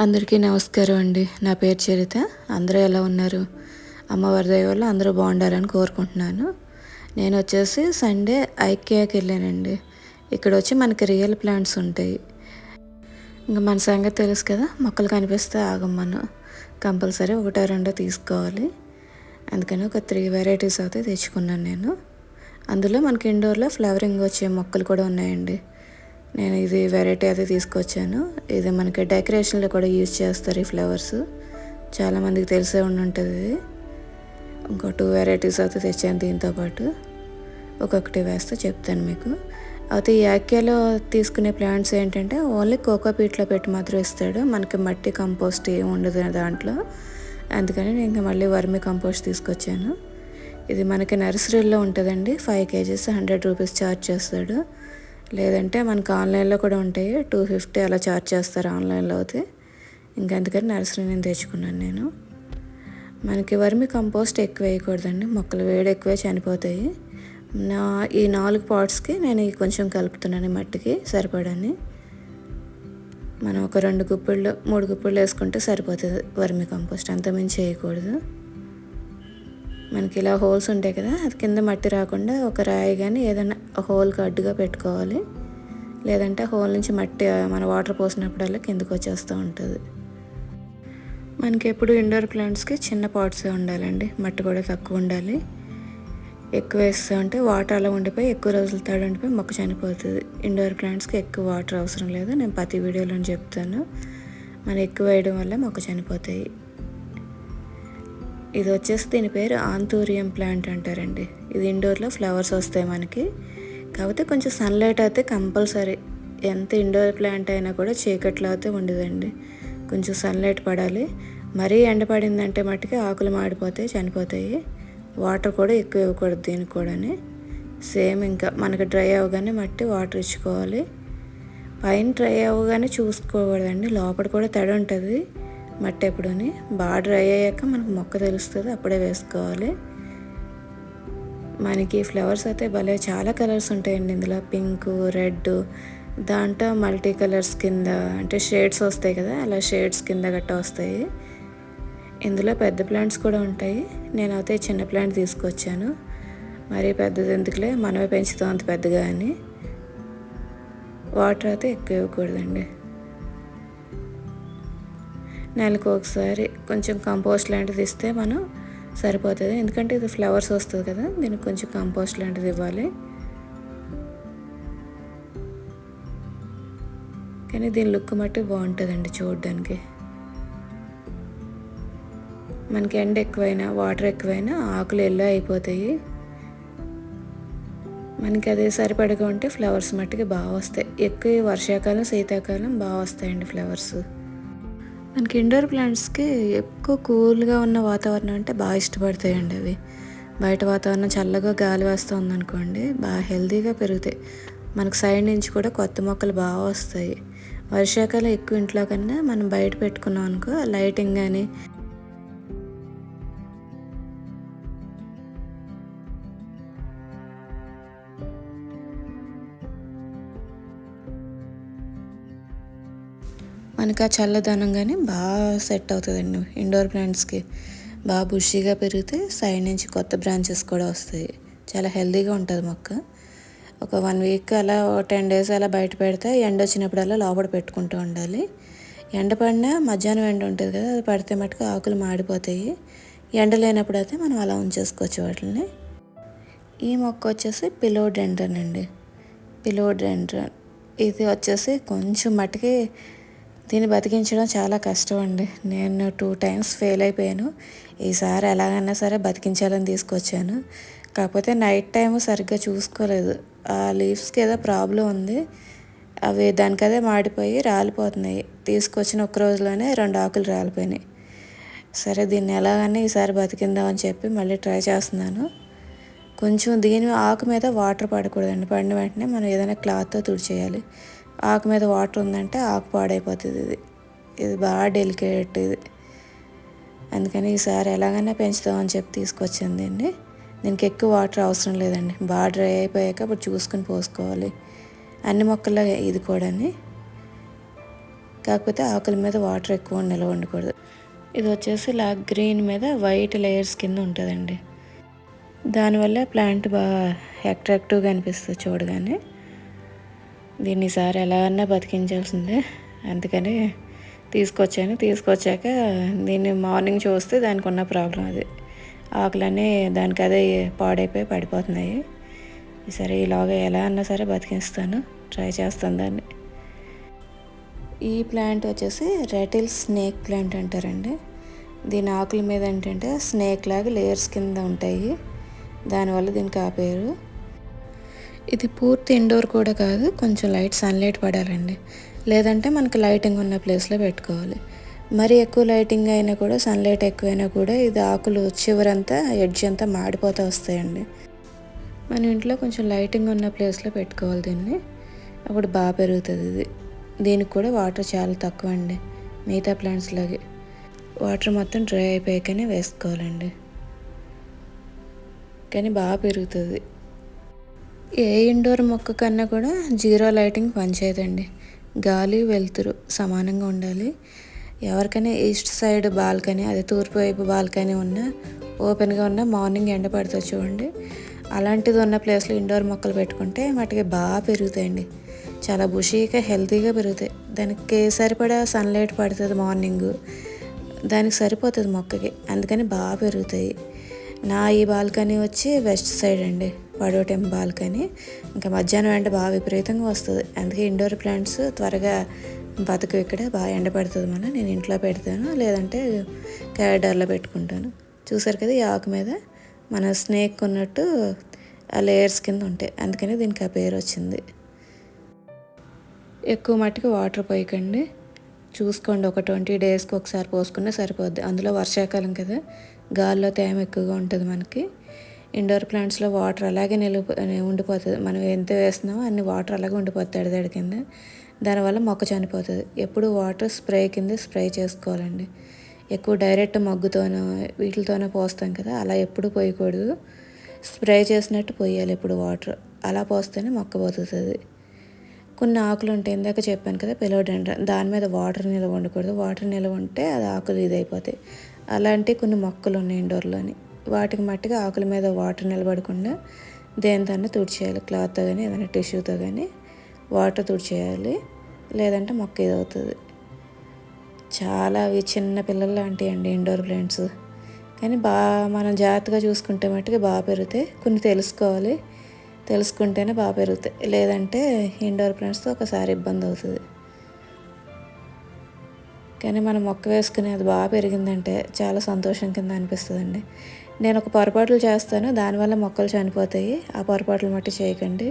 అందరికీ నమస్కారం అండి. నా పేరు చరిత. అందరూ ఎలా ఉన్నారు? అమ్మవారి దయ వల్ల అందరూ బాగుండాలని కోరుకుంటున్నాను. నేను వచ్చేసి సండే ఐకియాకి వెళ్ళానండి. ఇక్కడ వచ్చి మనకి రియల్ ప్లాంట్స్ ఉంటాయి. ఇంకా మన సంగతి తెలుసు కదా, మొక్కలు కనిపిస్తే ఆగం మనం. కంపల్సరీ ఒకటో రెండో తీసుకోవాలి. అందుకని ఒక 3 వెరైటీస్ అయితే తెచ్చుకున్నాను నేను. అందులో మనకి ఇండోర్లో ఫ్లవరింగ్ వచ్చే మొక్కలు కూడా ఉన్నాయండి. నేను ఇది వెరైటీ అయితే తీసుకొచ్చాను. ఇది మనకి డెకరేషన్లో కూడా యూజ్ చేస్తారు ఈ ఫ్లవర్స్. చాలామందికి తెలిసే ఉంటుంది ఇది. ఇంకో 2 వెరైటీస్ అయితే తెచ్చాను. దీంతో పాటు ఒక్కొక్కటి వేస్తే చెప్తాను మీకు. అయితే ఈ యాక్యాలో తీసుకునే ప్లాంట్స్ ఏంటంటే ఓన్లీ కోకోపీట్లో పెట్టి మాత్రం ఇస్తాడు. మనకి మట్టి కంపోస్ట్ ఏమి ఉండదు దాంట్లో. అందుకని నేను ఇంకా మళ్ళీ వర్మి కంపోస్ట్ తీసుకొచ్చాను. ఇది మనకి నర్సరీలో ఉంటుందండి. 5 kgs 100 రూపీస్ ఛార్జ్ చేస్తాడు. లేదంటే మనకు ఆన్లైన్లో కూడా ఉంటాయి. 250 అలా ఛార్జ్ చేస్తారు ఆన్లైన్లో అయితే. ఇంకా అందుకని నర్సరీ నేను తెచ్చుకున్నాను నేను. మనకి వర్మి కంపోస్ట్ ఎక్కువ వేయకూడదండి, మొక్కలు వేడి ఎక్కువే చనిపోతాయి. ఈ 4 పాట్స్కి నేను కొంచెం కలుపుతున్నాను మట్టికి సరిపడని. మనం ఒక 2 గుప్పిళ్ళు 3 గుప్పిళ్ళు వేసుకుంటే సరిపోతుంది వర్మి కంపోస్ట్, అంతమించి వేయకూడదు. మనకి ఇలా హోల్స్ ఉంటాయి కదా, అది కింద మట్టి రాకుండా ఒక రాయి కానీ ఏదైనా హోల్కి అడ్డుగా పెట్టుకోవాలి. లేదంటే హోల్ నుంచి మట్టి మన వాటర్ పోసినప్పుడల్లా కిందకు వచ్చేస్తూ ఉంటుంది. మనకి ఎప్పుడు ఇండోర్ ప్లాంట్స్కి చిన్న పాట్సే ఉండాలండి, మట్టి కూడా తక్కువ ఉండాలి. ఎక్కువ వేస్తూ ఉంటే వాటర్ అలా ఉండిపోయి ఎక్కువ రోజులు తడి ఉండిపోయి మొక్క చనిపోతుంది. ఇండోర్ ప్లాంట్స్కి ఎక్కువ వాటర్ అవసరం లేదు, నేను ప్రతి వీడియోలో చెప్తాను. మనం ఎక్కువ వేయడం వల్ల మొక్క చనిపోతాయి. ఇది వచ్చేసి దీని పేరు ఆంతూరియం ప్లాంట్ అంటారండి. ఇది ఇండోర్లో ఫ్లవర్స్ వస్తాయి మనకి. కాకపోతే కొంచెం సన్లైట్ అయితే కంపల్సరీ. ఎంత ఇండోర్ ప్లాంట్ అయినా కూడా చీకట్లో అయితే ఉండదండి, కొంచెం సన్లైట్ పడాలి. మరీ ఎండ పడిందంటే మట్టుకి ఆకులు మాడిపోతాయి, చనిపోతాయి. వాటర్ కూడా ఎక్కువ ఇవ్వకూడదు దీనికి కూడా. సేమ్ ఇంకా మనకి డ్రై అవ్వగానే మట్టి వాటర్ ఇచ్చుకోవాలి. పైన డ్రై అవ్వగానే చూసుకోకూడదండి, లోపల కూడా తడి ఉంటుంది మట్టి. ఎప్పుడుని బాగా డ్రై అయ్యాక మనకు మొక్క తెలుస్తుంది, అప్పుడే వేసుకోవాలి. మనకి ఫ్లవర్స్ అయితే భలే చాలా కలర్స్ ఉంటాయండి ఇందులో. పింక్, రెడ్, దాంట్లో మల్టీ కలర్స్ కింద అంటే షేడ్స్ వస్తాయి కదా, అలా షేడ్స్ కింద గట్టా వస్తాయి. ఇందులో పెద్ద ప్లాంట్స్ కూడా ఉంటాయి. నేనైతే చిన్న ప్లాంట్ తీసుకొచ్చాను. మరీ పెద్దది ఎందుకులే, మనమే పెంచుతాం అంత పెద్దగా అని. వాటర్ అయితే ఎక్కువ ఇవ్వకూడదండి. నెలకు ఒకసారి కొంచెం కంపోస్ట్ లాంటిది ఇస్తే మనం సరిపోతుంది. ఎందుకంటే ఇది ఫ్లవర్స్ వస్తుంది కదా, దీనికి కొంచెం కంపోస్ట్ లాంటిది ఇవ్వాలి. కానీ దీని లుక్ మట్టి బాగుంటుందండి చూడడానికి. మనకి ఎండ ఎక్కువైనా వాటర్ ఎక్కువైనా ఆకులు ఎల్లో అయిపోతాయి. మనకి అదే సరిపడగా ఉంటే ఫ్లవర్స్ మట్టికి బాగా వస్తాయి. ఎక్కువ వర్షాకాలం శీతాకాలం బాగా వస్తాయండి ఫ్లవర్స్. మనకి ఇండోర్ ప్లాంట్స్కి ఎక్కువ కూల్గా ఉన్న వాతావరణం అంటే బాగా ఇష్టపడతాయండి అవి. బయట వాతావరణం చల్లగా గాలి వేస్తూ ఉందనుకోండి, బాగా హెల్తీగా పెరుగుతాయి. మనకు సైడ్ నుంచి కూడా కొత్త మొక్కలు బాగా వస్తాయి. వర్షాకాలం ఎక్కువ ఇంట్లో కన్నా మనం బయట పెట్టుకున్నాం అనుకో, లైటింగ్ కానీ మనకు ఆ చల్లదనం కానీ బాగా సెట్ అవుతుందండి ఇండోర్ ప్లాంట్స్కి. బాగా బుషీగా పెరిగితే సైడ్ నుంచి కొత్త బ్రాంచెస్ కూడా వస్తాయి. చాలా హెల్తీగా ఉంటుంది మొక్క. ఒక 1 వీక్ అలా 10 days అలా బయట పెడితే ఎండ వచ్చినప్పుడల్లా లోపల పెట్టుకుంటూ ఉండాలి. ఎండ పడినా మధ్యాహ్నం ఎండ ఉంటుంది కదా, అది పడితే మటుకు ఆకులు మాడిపోతాయి. ఎండ లేనప్పుడు అయితే మనం అలా ఉంచేసుకోవచ్చు వాటిని. ఈ మొక్క వచ్చేసి పిలోడెండ్రన్ అండి. పిలోడెండ్రన్ ఇది వచ్చేసి కొంచెం మట్టుకి దీన్ని బతికించడం చాలా కష్టం అండి. నేను 2 times ఫెయిల్ అయిపోయాను. ఈసారి ఎలాగైనా సరే బతికించాలని తీసుకొచ్చాను. కాకపోతే నైట్ టైము సరిగ్గా చూసుకోలేదు. ఆ లీవ్స్కి ఏదో ప్రాబ్లం ఉంది, అవి దానికదే మాడిపోయి రాలిపోతున్నాయి. తీసుకొచ్చిన ఒక రోజులోనే 2 ఆకులు రాలిపోయినాయి. సరే దీన్ని ఎలాగైనా ఈసారి బతికిందామని చెప్పి మళ్ళీ ట్రై చేస్తున్నాను. కొంచెం దీని ఆకు మీద వాటర్ పడకూడదండి. పడిన వెంటనే మనం ఏదైనా క్లాత్తో తుడిచేయాలి. ఆకు మీద వాటర్ ఉందంటే ఆకు పాడైపోతుంది. ఇది బాగా డెలికేట్ ఇది. అందుకని ఈసారి ఎలాగైనా పెంచుతామని చెప్పి తీసుకొచ్చాను దీన్ని. దీనికి ఎక్కువ వాటర్ అవసరం లేదండి, బాగా డ్రై అయిపోయాక అప్పుడు చూసుకుని పోసుకోవాలి. అన్ని మొక్కల్లో ఇది కూడా. కాకపోతే ఆకుల మీద వాటర్ ఎక్కువ నిల్వ ఉండకూడదు. ఇది వచ్చేసి ఇలా గ్రీన్ మీద వైట్ లేయర్స్ కింద ఉంటుందండి. దానివల్ల ప్లాంట్ బాగా అట్రాక్టివ్గా అనిపిస్తుంది చూడగానే. దీన్ని ఈసారి ఎలా అన్నా బతికించాల్సిందే, అందుకని తీసుకొచ్చాక దీన్ని మార్నింగ్ చూస్తే దానికి ఉన్న ప్రాబ్లం అది, ఆకులన్నీ దానికి అదే పాడైపోయి పడిపోతున్నాయి. ఈసారి ఇలాగా ఎలా అన్నా సరే బతికిస్తాను, ట్రై చేస్తాను దాన్ని. ఈ ప్లాంట్ వచ్చేసి రెటిల్ స్నేక్ ప్లాంట్ అంటారండి. దీని ఆకుల మీద ఏంటంటే స్నేక్ లాగా లేయర్స్ కింద ఉంటాయి, దానివల్ల దీనికి ఆ పేరు. ఇది పూర్తి ఇండోర్ కూడా కాదు, కొంచెం లైట్ సన్లైట్ పడాలండి, లేదంటే మనకి లైటింగ్ ఉన్న ప్లేస్లో పెట్టుకోవాలి. మరి ఎక్కువ లైటింగ్ అయినా కూడా, సన్లైట్ ఎక్కువైనా కూడా ఇది ఆకులు చివరంతా ఎడ్జ్ అంతా మాడిపోతూ వస్తాయండి. మన ఇంట్లో కొంచెం లైటింగ్ ఉన్న ప్లేస్లో పెట్టుకోవాలి దీన్ని, అప్పుడు బాగా పెరుగుతుంది ఇది. దీనికి కూడా వాటర్ చాలా తక్కువ అండి, మిగతా ప్లాంట్స్ లాగే వాటర్ మొత్తం డ్రై అయిపోయాకనే వేసుకోవాలండి, కానీ బాగా పెరుగుతుంది. ఏ ఇండోర్ మొక్క కన్నా కూడా జీరో లైటింగ్ పనిచేయదండి. గాలి వెలుతురు సమానంగా ఉండాలి. ఎవరికైనా ఈస్ట్ సైడ్ బాల్కనీ, అదే తూర్పు వైపు బాల్కనీ ఉన్నా, ఓపెన్గా ఉన్న మార్నింగ్ ఎండ పడుతుంది చూడండి, అలాంటిది ఉన్న ప్లేస్లో ఇండోర్ మొక్కలు పెట్టుకుంటే వాటికి బాగా పెరుగుతాయండి. చాలా బుషీగా హెల్తీగా పెరుగుతాయి. దానికి సరిపడా సన్లైట్ పడుతుంది మార్నింగ్, దానికి సరిపోతుంది మొక్కకి, అందుకని బాగా పెరుగుతాయి. నా ఈ బాల్కనీ వచ్చి వెస్ట్ సైడ్ అండి, పడోటెం బాల్కనీ. ఇంకా మధ్యాహ్నం ఎండ బాగా విపరీతంగా వస్తుంది, అందుకే ఇండోర్ ప్లాంట్స్ త్వరగా బతుకు. ఇక్కడ బాగా ఎండ పడుతుంది, నేను ఇంట్లో పెడతాను, లేదంటే క్యారిడార్లో పెట్టుకుంటాను. చూసారు కదా, ఈ ఆకు మీద మన స్నేక్ ఉన్నట్టు ఆ లేయర్స్ కింద ఉంటాయి, అందుకని దీనికి ఆ పేరు వచ్చింది. ఎక్కువ మట్టుకు వాటర్ పోయకండి, చూసుకోండి, ఒక 20 డేస్కి ఒకసారి పోసుకున్నా సరిపోద్ది. అందులో వర్షాకాలం కదా, గాల్లో తేమ ఎక్కువగా ఉంటుంది మనకి. ఇండోర్ ప్లాంట్స్లో వాటర్ అలాగే ఉండిపోతుంది, మనం ఎంత వేస్తున్నామో అన్ని వాటర్ అలాగే ఉండిపోతుంది తడితడి కింద, దానివల్ల మొక్క చనిపోతుంది. ఎప్పుడు వాటర్ స్ప్రే కింద స్ప్రే చేసుకోవాలండి. ఎక్కువ డైరెక్ట్ మగ్గుతోనో వీటితోనో పోస్తాం కదా, అలా ఎప్పుడు పోయకూడదు. స్ప్రే చేసినట్టు పోయాలి ఎప్పుడు వాటర్, అలా పోస్తేనే మొక్క బతుకుతుంది. కొన్ని ఆకులు ఉంటాయి, ఇందాక చెప్పాను కదా పిలోడెండ్రాన్, దాని మీద వాటర్ నిల్వ ఉండకూడదు. వాటర్ నిల్వ ఉంటే అది ఆకులు ఇదైపోతాయి. అలాంటి కొన్ని మొక్కలు ఉన్నాయి ఇండోర్లోని, వాటికి మట్టిగా ఆకుల మీద వాటర్ నిలబడకుండా దేనితోనే తుడిచేయాలి, క్లాత్తో కానీ ఏదైనా టిష్యూతో కానీ వాటర్ తుడిచేయాలి, లేదంటే మొక్క ఇదవుతుంది. చాలా అవి చిన్న పిల్లలు లాంటివి అండి ఇండోర్ ప్లాంట్స్, కానీ బాగా మనం జాగ్రత్తగా చూసుకుంటే మట్టుగా బాగా పెరుగుతాయి. కొన్ని తెలుసుకుంటేనే బాగా పెరుగుతాయి, లేదంటే ఇండోర్ ప్లాంట్స్తో ఒకసారి ఇబ్బంది అవుతుంది. కానీ మనం మొక్క వేసుకుని అది బాగా పెరిగిందంటే చాలా సంతోషం కింద అనిపిస్తుందండి. నేను ఒక పొరపాట్లు చేస్తాను, దానివల్ల మొక్కలు చనిపోతాయి, ఆ పొరపాట్లు మట్టి చేయకండి.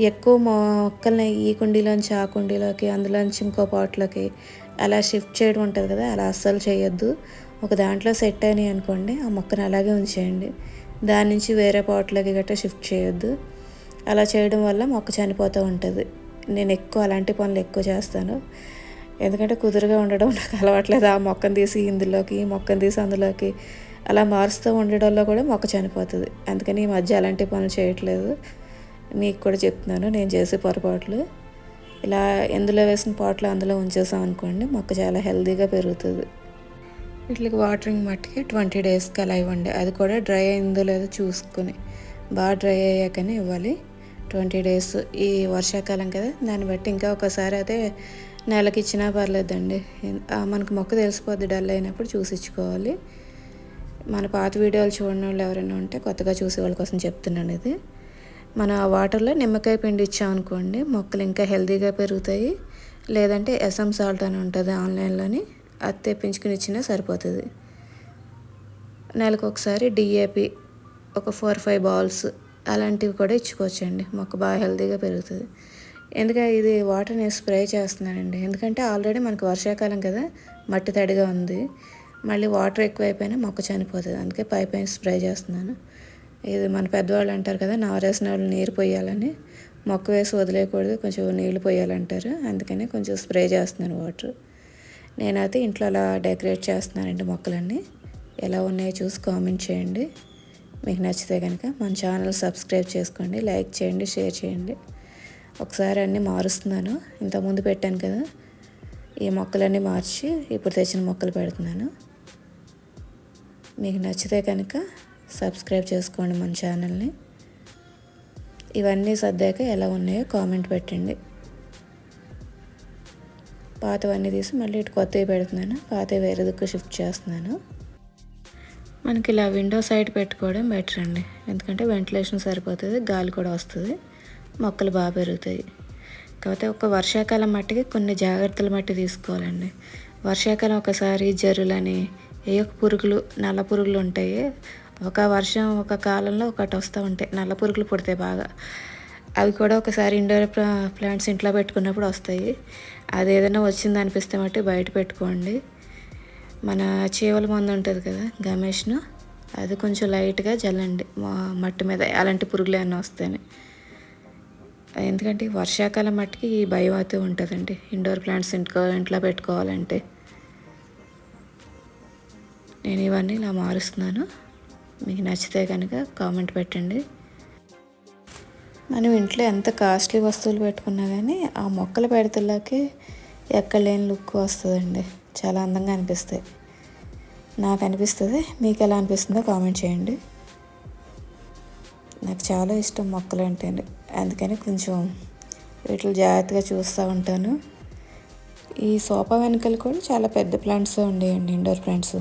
ఎక్కువ మొక్కల్ని ఈ కుండీలోంచి ఆ కుండీలోకి, అందులోంచి ఇంకో పాట్లోకి అలా షిఫ్ట్ చేయడం ఉంటుంది కదా, అలా అస్సలు చేయొద్దు. ఒక దాంట్లో సెట్ అయినాయి అనుకోండి, ఆ మొక్కను అలాగే ఉంచేయండి, దాని నుంచి వేరే పాట్లోకి గట్రా షిఫ్ట్ చేయొద్దు. అలా చేయడం వల్ల మొక్క చనిపోతూ ఉంటుంది. నేను ఎక్కువ అలాంటి పనులు ఎక్కువ చేస్తాను, ఎందుకంటే కుదురుగా ఉండడం నాకు అలవాట్లేదు. ఆ మొక్కను తీసి ఇందులోకి, ఈ మొక్కను తీసి అందులోకి అలా మారుస్తూ ఉండడంలో కూడా మొక్క చనిపోతుంది. అందుకని ఈ మధ్య అలాంటి పనులు చేయట్లేదు. మీకు కూడా చెప్తున్నాను నేను చేసే పొరపాట్లు. ఇలా ఎందులో వేసిన పాట్లు అందులో ఉంచేసాం అనుకోండి, మొక్క చాలా హెల్తీగా పెరుగుతుంది. వీటికి వాటరింగ్ మట్టికి 20 డేస్కి అలా ఇవ్వండి, అది కూడా డ్రై అయిందో లేదో చూసుకొని, బాగా డ్రై అయ్యాకనే ఇవ్వాలి. 20 డేస్, ఈ వర్షాకాలం కదా, దాన్ని బట్టి ఇంకా ఒకసారి అయితే నెలకి ఇచ్చినా పర్లేదండి. మనకు మొక్క తెలిసిపోద్ది డల్ అయినప్పుడు, చూసి ఇచ్చుకోవాలి. మన పాత వీడియోలు చూడని వాళ్ళు ఎవరైనా ఉంటే కొత్తగా చూసే వాళ్ళ కోసం చెప్తున్నాను ఇది. మన వాటర్లో నిమ్మకాయ పిండి ఇచ్చామనుకోండి, మొక్కలు ఇంకా హెల్తీగా పెరుగుతాయి. లేదంటే ఎసమ్ సాల్ట్ అని ఉంటుంది ఆన్లైన్లోని, అది తెప్పించుకుని ఇచ్చినా సరిపోతుంది. నెలకు ఒకసారి డిఏపి ఒక 4-5 బాల్స్ అలాంటివి కూడా ఇచ్చుకోవచ్చండి, మొక్క బాగా హెల్తీగా పెరుగుతుంది. ఎందుకంటే ఇది వాటర్ నేను స్ప్రే చేస్తున్నానండి, ఎందుకంటే ఆల్రెడీ మనకు వర్షాకాలం కదా, మట్టి తడిగా ఉంది, మళ్ళీ వాటర్ ఎక్కువైపోయినా మొక్క చనిపోతుంది, అందుకే పైన స్ప్రే చేస్తున్నాను. ఇది మన పెద్దవాళ్ళు అంటారు కదా, నారేసిన వాళ్ళు నీరు పోయాలని, మొక్క వేసి వదిలేయకూడదు, కొంచెం నీళ్లు పోయాలంటారు, అందుకని కొంచెం స్ప్రే చేస్తున్నాను వాటర్. నేనైతే ఇంట్లో అలా డెకరేట్ చేస్తున్నానండి మొక్కలన్నీ. ఎలా ఉన్నాయో చూసి కామెంట్ చేయండి. మీకు నచ్చితే కనుక మన ఛానల్ సబ్స్క్రైబ్ చేసుకోండి, లైక్ చేయండి, షేర్ చేయండి. ఒకసారి అన్నీ మారుస్తున్నాను, ఇంతకుముందు పెట్టాను కదా, ఈ మొక్కలన్నీ మార్చి ఇప్పుడు తెచ్చిన మొక్కలు పెడుతున్నాను. మీకు నచ్చితే కనుక సబ్స్క్రైబ్ చేసుకోండి మన ఛానల్ని. ఇవన్నీ సర్దాక ఎలా ఉన్నాయో కామెంట్ పెట్టండి. పాతవన్నీ తీసి మళ్ళీ ఇటు కొత్తవి పెడుతున్నాను. పాతవి వేరే దిక్కు షిఫ్ట్ చేస్తున్నాను. మనకి ఇలా విండో సైడ్ పెట్టుకోవడం బెటర్ అండి, ఎందుకంటే వెంటిలేషన్ సరిపోతుంది, గాలి కూడా వస్తుంది, మొక్కలు బాగా పెరుగుతాయి. కాకపోతే ఒక వర్షాకాలం మట్టికి కొన్ని జాగ్రత్తలు మట్టి తీసుకోవాలండి. వర్షాకాలం ఒకసారి జర్రులని ఏ పురుగులు, నల్ల పురుగులు ఉంటాయి. ఒక కాలంలో ఒకటి వస్తూ ఉంటాయి, నల్ల పురుగులు పుడతాయి బాగా. అవి కూడా ఒకసారి ఇండోర్ ప్లాంట్స్ ఇంట్లో పెట్టుకున్నప్పుడు వస్తాయి. అది ఏదైనా వచ్చింది అనిపిస్తే మట్టి బయట పెట్టుకోండి. మన చీవల మందు ఉంటుంది కదా, గమేష్ను, అది కొంచెం లైట్గా జల్లండి మట్టి మీద, అలాంటి పురుగులు ఏమైనా వస్తాయని. ఎందుకంటే వర్షాకాలం మట్టికి ఈ భయం అయితే ఉంటుందండి ఇండోర్ ప్లాంట్స్ ఇంట్లో పెట్టుకోవాలంటే. నేను ఇవన్నీ ఇలా మారుస్తున్నాను. మీకు నచ్చితే కనుక కామెంట్ పెట్టండి. మనం ఇంట్లో ఎంత కాస్ట్లీ వస్తువులు పెట్టుకున్నా కానీ ఆ మొక్కలు పెడతలకి ఎక్కడ లేని లుక్ వస్తుందండి, చాలా అందంగా అనిపిస్తాయి. నాకు అనిపిస్తుంది, మీకు ఎలా అనిపిస్తుందో కామెంట్ చేయండి. నాకు చాలా ఇష్టం మొక్కలు అంటే, అందుకని కొంచెం వీటిని జాగ్రత్తగా చూస్తూ ఉంటాను. ఈ సోఫా వెనకలు కూడా చాలా పెద్ద ప్లాంట్స్ ఉండేయండి, ఇండోర్ ప్లాంట్స్.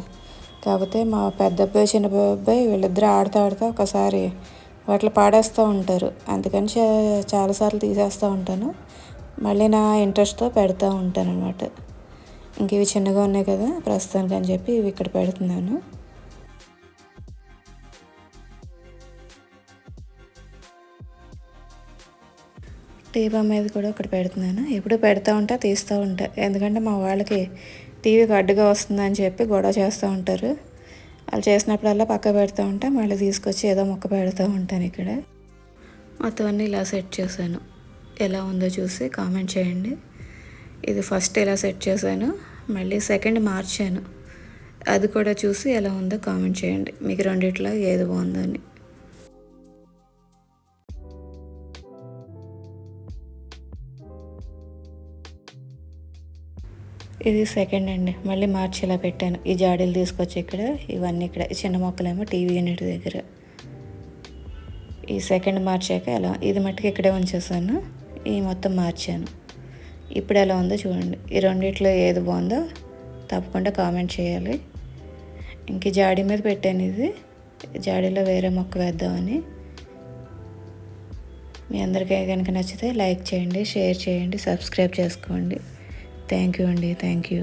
కాకపోతే మా పెద్ద అబ్బాయి చిన్న అబ్బాయి వీళ్ళిద్దరూ ఆడుతూ ఒకసారి వాటిని పాడేస్తూ ఉంటారు. అందుకని చాలాసార్లు తీసేస్తూ ఉంటాను. మళ్ళీ నా ఇంట్రెస్ట్తో పెడతా ఉంటాను అనమాట. ఇంక ఇవి చిన్నగా ఉన్నాయి కదా ప్రస్తుతానికి అని చెప్పి ఇవి ఇక్కడ పెడుతున్నాను. టీవీ మీద కూడా ఒకటి పెడుతున్నాను. ఎప్పుడు పెడతా ఉంటా, తీస్తూ ఉంటా, ఎందుకంటే మా వాళ్ళకి టీవీకి అడ్డుగా వస్తుందని చెప్పి గొడవ చేస్తూ ఉంటారు. వాళ్ళు చేసినప్పుడల్లా పక్క పెడతా ఉంటా, మళ్ళీ తీసుకొచ్చి ఏదో మొక్క పెడతా ఉంటాను. ఇక్కడ మొత్తం అన్నీ ఇలా సెట్ చేశాను. ఎలా ఉందో చూసి కామెంట్ చేయండి. ఇది ఫస్ట్ ఇలా సెట్ చేశాను, మళ్ళీ సెకండ్ మార్చాను. అది కూడా చూసి ఎలా ఉందో కామెంట్ చేయండి, మీకు రెండిట్లో ఏది బాగుందని. ఇది సెకండ్ అండి, మళ్ళీ మార్చి ఇలా పెట్టాను. ఈ జాడీలు తీసుకొచ్చి ఇక్కడ, ఇవన్నీ ఇక్కడ, చిన్న మొక్కలేమో టీవీ యూనిట్ దగ్గర. ఈ సెకండ్ మార్చాక ఎలా, ఇది మట్టుకు ఇక్కడే ఉంచేసాను, ఈ మొత్తం మార్చాను. ఇప్పుడు ఎలా ఉందో చూడండి. ఈ రెండిట్లో ఏది బాగుందో తప్పకుండా కామెంట్ చేయాలి. ఇంక జాడీ మీద పెట్టాను, ఇది జాడీలో వేరే మొక్క వేద్దామని. మీ అందరికీ కనుక నచ్చితే లైక్ చేయండి, షేర్ చేయండి, సబ్స్క్రైబ్ చేసుకోండి. థ్యాంక్ యూ అండి, థ్యాంక్ యూ.